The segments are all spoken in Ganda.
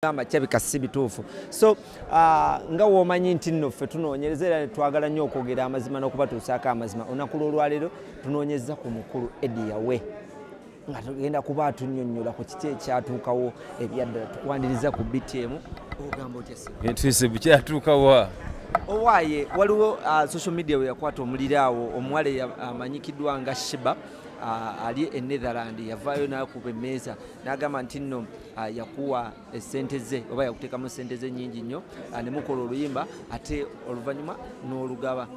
Kama kyabika si bituufu. So nga womanyi nti nno ffe tunoonyereza era twagala nnyo okwogera amazima n'okubatuusaako amazima. Olunaku lw'olwaleero tunoonyeza ku mukulu Eddy Yawe nga tugenda kuba atunnyonnyola ku kiki ekyatuukawo ebyaddala tukwaniriza ku BTM. Ogamba otya si entwise bukyatuukawa owaaye waliwo social media we yakwata omuliraawo omuwala amanyikiddwa nga sheebah ali e Netherland yavaayo n'akuba emmeeza n'agamba nti nno yakuwa essente ze oba yakuteekamu essente ze nnyingi nnyo ne mukola oluyimba ate oluvannyuma n'olugaba.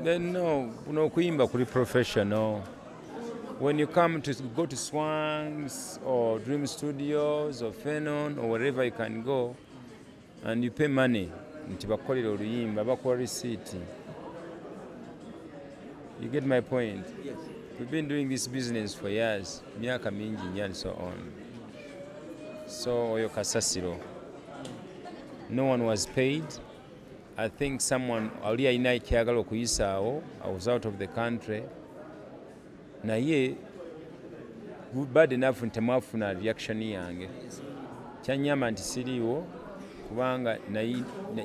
No, okuyimba kuli professional. When you come to go to Swans or Dream Studios or Fenon or wherever you can go and you pay money nti bakolera oluyimba bakuwa receipt. You get my point? Yes. We've been doing this business for years, myaka mingi nnyo and so on. So oyo kasasiro. No one was paid. I think someone ali alina ekyagala okuyisaawo. I was out of the country. Naye bad enough ntemwafuna reaction yange. Kyanyamba nti siriiwo kubanga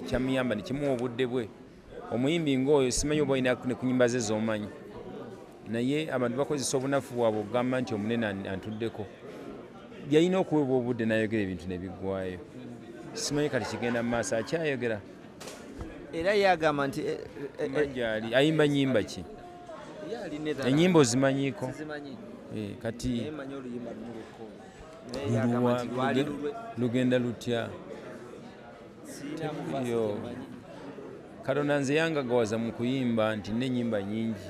kyamuyamba nekimuwa obudde bwe. Omuyimbi ng'oyo simanyi oba olina ne kunyimba ze z'omanyi. Naye abantu bakozesa obunafu bwabwe okugamba nti omunene antuddeko. Yalina okuweebwa obudde n'ayogera ebintu ne biggwaayo. Simanyi kati kigenda mu maaso akyayogera. Era yagamba nti gyali ayimba nnyimba ki? Ennyimba ozimanyiiko? Kati lugenda lutya? Katonda nze yangagawaza mu kuyimba nti n'ennyimba nnyingi.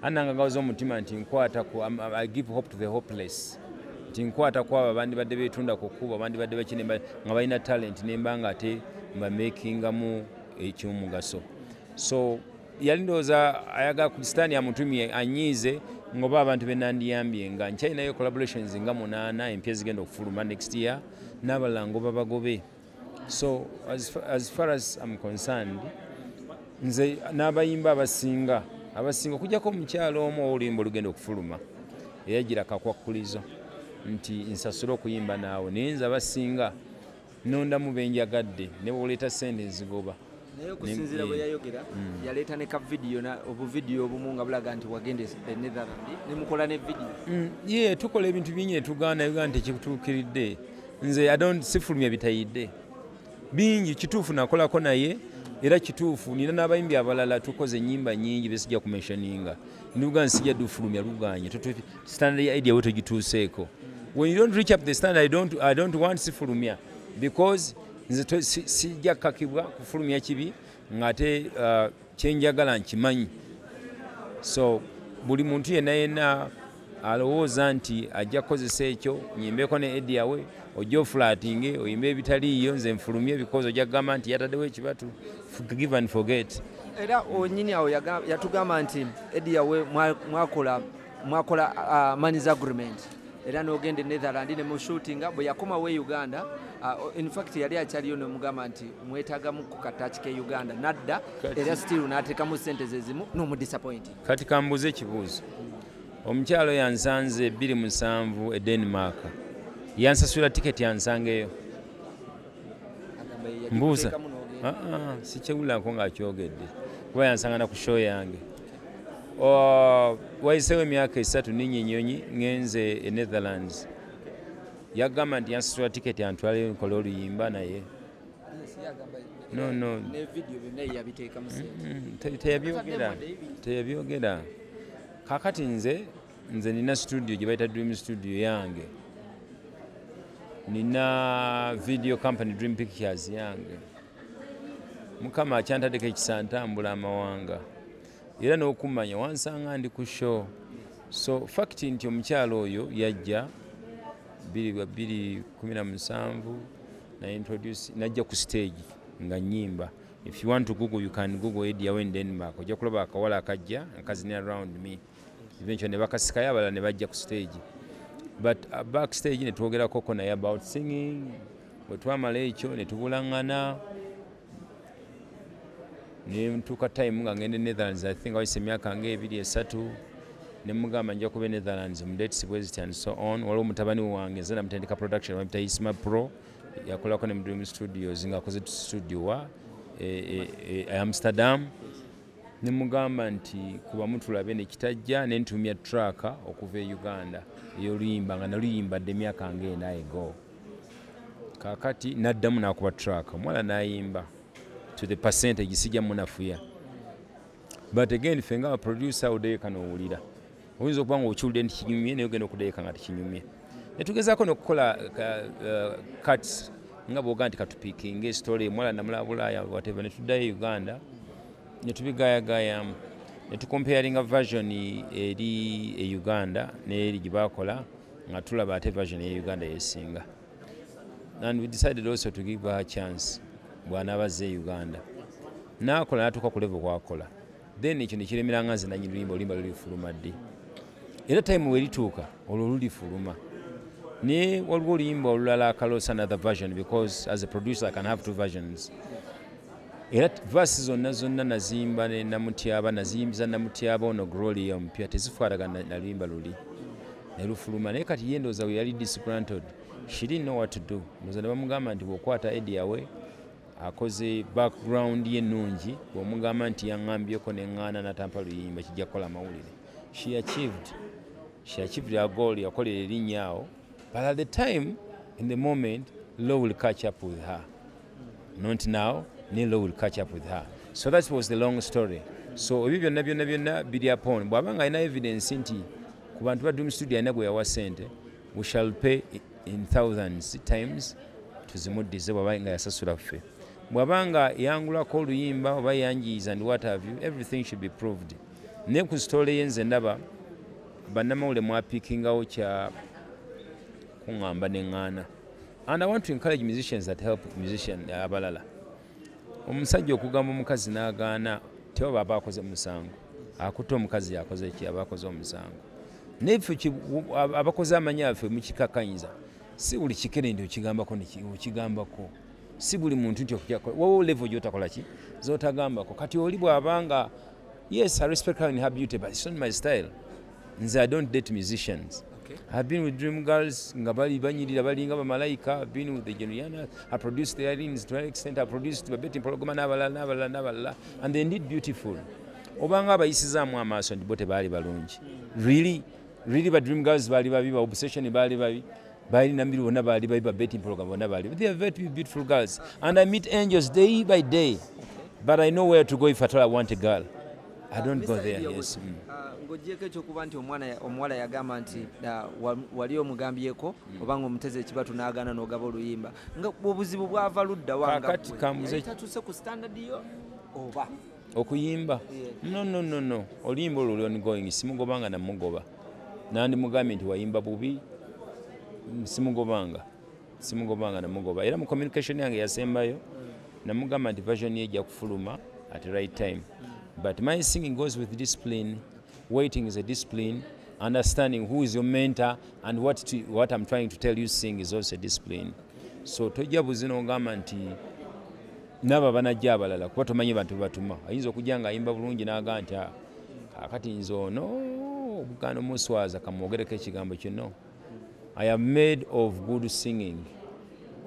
Anangagawaza omutima nti nkwatako, I give hope to the hopeless. Nti nkwatako abo abandibadde beetunda ku kkubo, abandibadde bakine nga balina talent nemba nga ate mbamekingamu ekyomugaso. So yali ndowooza ayagala Kristaani amutumye anyiize ngoba abantu be nandiyambye nga nkyalinayo collaborations nga 8 empya zigenda okufuluma next year n'abalala ngoba bagobe. So as far as I'm concerned, nze n'abayimba abasinga okujjako omukyalo omu oluyimba olugenda okufuluma eyagira kakwakulizo nti nsasula okuyimba naawe naye nze abasinga nondamu benjagadde ne bwoleeta sente nzigoba. Naye okusinziira bwe yayogera yaleeta ne ka obuvidiyo obumu nga bulaga nti wagenda e Netherland ne mukola ne vidiyo. Tukola ebintu bingi ne tugaana nti ekituukiridde. Nze sifulumya bitayidde bingi kituufu nakolako naye era kituufu nina n'abayimbi abalala tukoze ennyimba nnyingi besijja kumentioninga ndibuga nsijja dufulumya luganye standard ya Eddy Yawe togituuseeko. When you don't reach up the standard, I don't want sifulumya because nze sijja kakibwa kufulumya kibi ngate kyenjagala nkimanyi. So buli muntu yenna alowooza nti ajja kukozesa ekyo nyimbeko ne Eddy Yawe ojja ofulatinge oyimbe ebitaliiyo nze nfulumye because ojja kugamba nti yataddewo ekibatu forgive and forget. Era onyini awo yatugamba nti Eddy Yawe mwakola money's agreement era n'ogenda e Netherland ne mu shootinga bwe yakomawo e Uganda. In fact yali akyaliyo nemugamba nti mwetaagamu ku kataaki ke Uganda nadda era still n'ateekamu ssente ze zimu n'omudisappointing. Kati kambuze ekibuuzo. Omukyalo yansanze 27 e Denmark. Yansasula tiketi yansangeyo. Mbuuza. Sikyewulako ng'akyogedde. Kuba yansangana ku show yange. Wayiseewo emyaka 3 n'ennyonyi ngenze e Netherlands. Yagamba nti yansasula tiketi antwale nkole oluyimba naye. No. Ne video byonna yabiteekamu ssente. Teyabyogera. Kakati nze nina studio gye bayita Dream Studio yange. Nina video company Dream Pictures yange. Mukama akyantadeko ekisa ntambula amawanga. Era n'okumanya wansanga ndi ku show. So fact nti omukyalo oyo yajja 2017 na introduce najja ku stage nga nyimba. If you want to Google, you can Google Eddy Yawe in Denmark. Ojja kulaba akawala akajja akazini around me. Eventually ne bakasikayo abalala ne bajja ku stage. But backstage ne twogerako naye about singing. Bwe twamala ekyo ne tubulaŋŋana. Ne ntuuka time nga ngende Netherlands, I think wayise emyaka nga 2-3. ne mugamba nja kuba Netherlands mu dates bweziti and so on. Waliwo mutabani wange nze namutendeka production bamuyita Isma Pro yakolako ne mu Dream Studios ng'akoze studio wa Amsterdam. Ne mugamba nti kuba mutulabe ne kitajja ne ntumya track okuva e Uganda ey'oluyimba nga naluyimbadde emyaka ng'ena ago. Kakati naddamu n'akuba track omwala n'ayimba to the percentage sijja munafuya. But again ffe nga producer odeeka n'owulira oyinza okuba nga okiwulidde nti kinyumye naye ogenda okudeeka nga tekinyumye. Ne tugezaako n'okukola cuts nga bw'oga nti katupiikinga story mwala namula Bulaaya whatever ne tuddayo Uganda ne tubigayagayamu ne tukomparinga version eri e Uganda n'eri gye baakola nga tulaba ate version ya Uganda yesinga. And we decided also to give her a chance bw'anaabazze e Uganda. N'akola n'atuuka ku level kwakola. Then ekyo ne kiremera nga nze nannyini oluyimba lulifuluma ddi. Era time we lituuka olwo lulifuluma. Ne waliwo oluyimba olulala akaloosa another version because as a producer I can have two versions. Era verses zonna nazimba ne namutyaba nazimbiza namutyaba ono Gloria omupya tezifaanagana na luyimba luli. Ne lufuluma naye kati ye ndowooza we yali disgruntled. She didn't know what to do. Ndowooza ne bamugamba nti bw'okwata Eddy Yawe akoze background ye ennungi bw'omugamba nti yaŋŋambyeko n'eŋŋaana n'atampa luyimba kijja kukola amawulire. She achieved her goal yakolera erinnya awo. But at the time, in the moment, law will catch up with her. Not now, no law will catch up with her. So that was the long story. So ebyo byonna biri upon. Bw'abanga alina evidence nti ku bantu ba Dream Studio alina gwe yawa ssente, we shall pay in thousands times tuzimuddize bw'abanga yasasula ffe. Bw'abanga yangulako oluyimba oba yangiyiza and what have you, everything should be proved. Ne ku story yenze ndaba bannamawulire mwapiikingawo kya kuŋŋamba n'eŋŋaana. And I want to encourage musicians that help musicians abalala. Omusajja okugamba omukazi n'agaana tewaba aba akoze musango. Akutte omukazi yakoze ki aba akoze omusango. Neffe abakoze amanya affe mukikakanyiza. Si buli kikere nti okigambako. Si buli muntu nti wowe level gy'otakola ki z'otagambako. Kati oli bw'abanga yes I respect her in her beauty but it's not my style. Nze I don't date musicians. I've been with Dream Girls, Ngabali Banyiri, Balinga, Malaika, I've been with the Genuiana, I produced the Irene to an extent, I produced the Betting Program, Navala, and they indeed beautiful. Obanga Baisiza Mamas and Bote Bali Balunji. Really, but Dream Girls Bali Babi, Obsession Bali Babi, Bali Nambi, Nabali, Betting Program, Nabali. They are very beautiful girls. And I meet angels day by day, but I know where to go if at all I want a girl. I don't go there, yes. Ngojjeko ekyokuba nti omuwala yagamba nti wali omugambyeko obanga omuteze ekibatu n'agaana n'ogaba oluyimba nga obuzibu bwava ludda wanga tatuse ku standard yo oba okuyimba no oluyimba olwo ongoing simugobanga namugoba nandi mugambye nti wayimba bubi simugobanga namugoba era mu communication yange yasembayo namugamba nti version ye ejja kufuluma at the right time. But my singing goes with discipline. Waiting is a discipline. Understanding who is your mentor and what I'm trying to tell you sing is also a discipline. So tojja buzino ngamba nti naba banajja abalala kuba tomanyi bantu batuma. Ayinza okujja nga ayimba bulungi n'aga nti akati nze ono obuganda omuswaza kamwogereko ekigambo kino. I am made of good singing.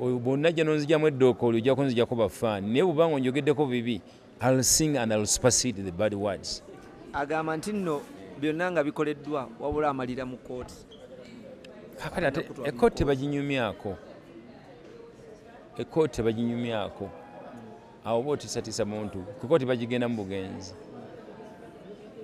Oyo bonnajja nonzijamu eddooko olyo ojja kunzijjako bafaani naye bw'obanga onjogeddeko bibi I'll sing and I'll supersede the bad words. Agamba nti nno byonna nga bikoleddwa wabula amalira mu kooti. Kakati ate ekkooti tebaginyumyako. Awo oba otiisatiisa muntu ku kooti bagigenda mu bugenzi.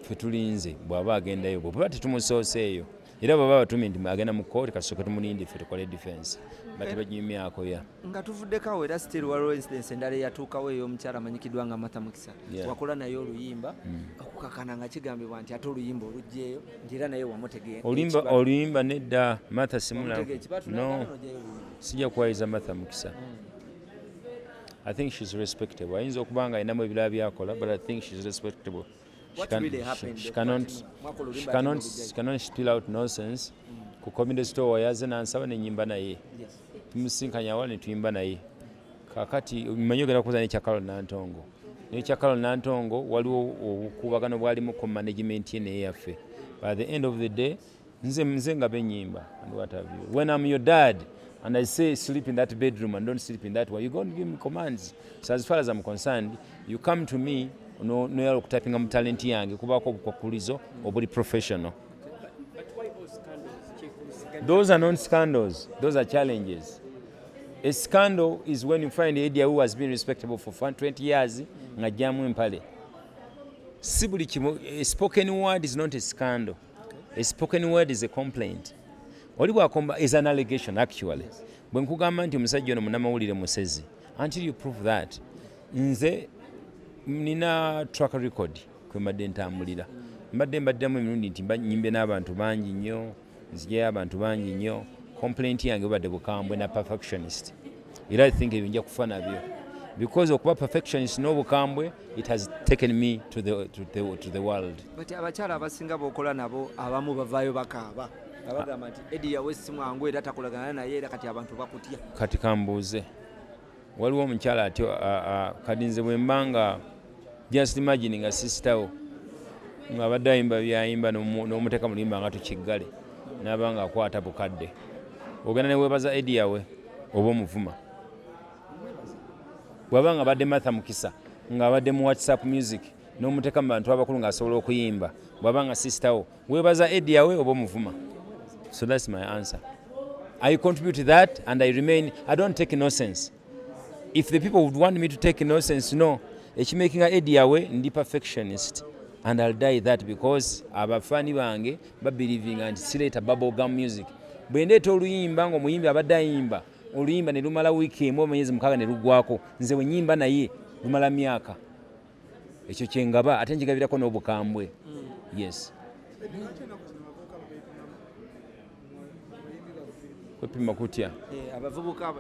Ffe tulinze bw'aba agendayo bw'oba tetumusooseeyo era bw'aba batumye nti agenda mu kooti kasooke tumulinde ffe tukole defense. Baginyumyako ya. Nga tuvuddeko era still waliwo incidence endala eyatuukawo ey'omukyala amanyikiddwa nga Martha Mukisa. Wakola naye oluyimba okukakana nga kigambibwa nti ate oluyimba olugjeyo nti era naye wamutegeera. Oluyimba nedda Martha simula. No, sijja kuwayiza Martha Mukisa. I think she's respectable. Ayinza okuba nga ayinamu ebirala byakola, but I think she's respectable. What really happened? She cannot spill out nonsense. Ku comedy store yaze nansaba nenyimba naye. Tumusinkanya wale tuyimba naye. Kakati manyogera kuza ne Kyakalo Nantongo. Ne Kyakalo Nantongo waliwo okubagano bwali mu management ye naye yaffe. By the end of the day nze nga benyimba and what have you. When I'm your dad and I say sleep in that bedroom and don't sleep in that one, you're going to give me commands. So as far as I'm concerned, you come to me, no okutapinga mu talent yange kubako obukwakkulizo obuli professional. But why all scandals? Those are not scandals, those are challenges. A scandal is when you find Eddy who has been respectable for 20 years ng'ajjamu empale. Si buli kimu, a spoken word is not a scandal. A spoken word is a complaint. Oli bw'akomba is an allegation actually. Bwe nkugamba nti omusajja ono munnamawulire musezi, until you prove that, nze nina track record kwe mbadde ntambulira. Mbaddamu emirundi nti nyimbe n'abantu bangi nnyo, nzigyeyo abantu bangi nnyo, complaint yange bubadde bukambwe na perfectionist. Era I think ebyo nja kufa nabyo. Because okuba perfectionist n'obukambwe, it has taken me to the world. But abakyala abasinga b'okola nabo abamu bavaayo bakaaba. Abagamba nti Eddy Yawe simwangu era takolagana naye era kati abantu bakutya. Kati kambuuze. Waliwo omukyala atyo kati nze bwe mbanga just imagine nga sister ng'abadde ayimba byayimba n'omuteeka mu luyimba nga tukiggale n'abanga akwata bukadde. Ogenda ne weebaza Eddy Yawe oba omuvuma. Bw'aba nga badde Martha Mukisa ng'abadde mu WhatsApp music n'omuteeka mu bantu abakulu ng'asobola okuyimba. Bw'aba nga sister wo weebaza Eddy Yawe oba omuvuma. So that's my answer. I contribute to that and I don't take nonsense. If the people would want me to take nonsense, no. Making Eddy Yawe ndi perfectionist and I'll die that because abafani bange believing and sileta bubblegum music. Bwe ndeeta oluyimba ng'omuyimbi abadde ayimba oluyimba ne lumala wiiki emu omwezi mukaaga ne luggwako, nze bwe nnyimba naye lumala myaka. Ekyo kye ngaba ate njigabirako n'obukambwe. Yes. Kwepima kutya. Abavubuka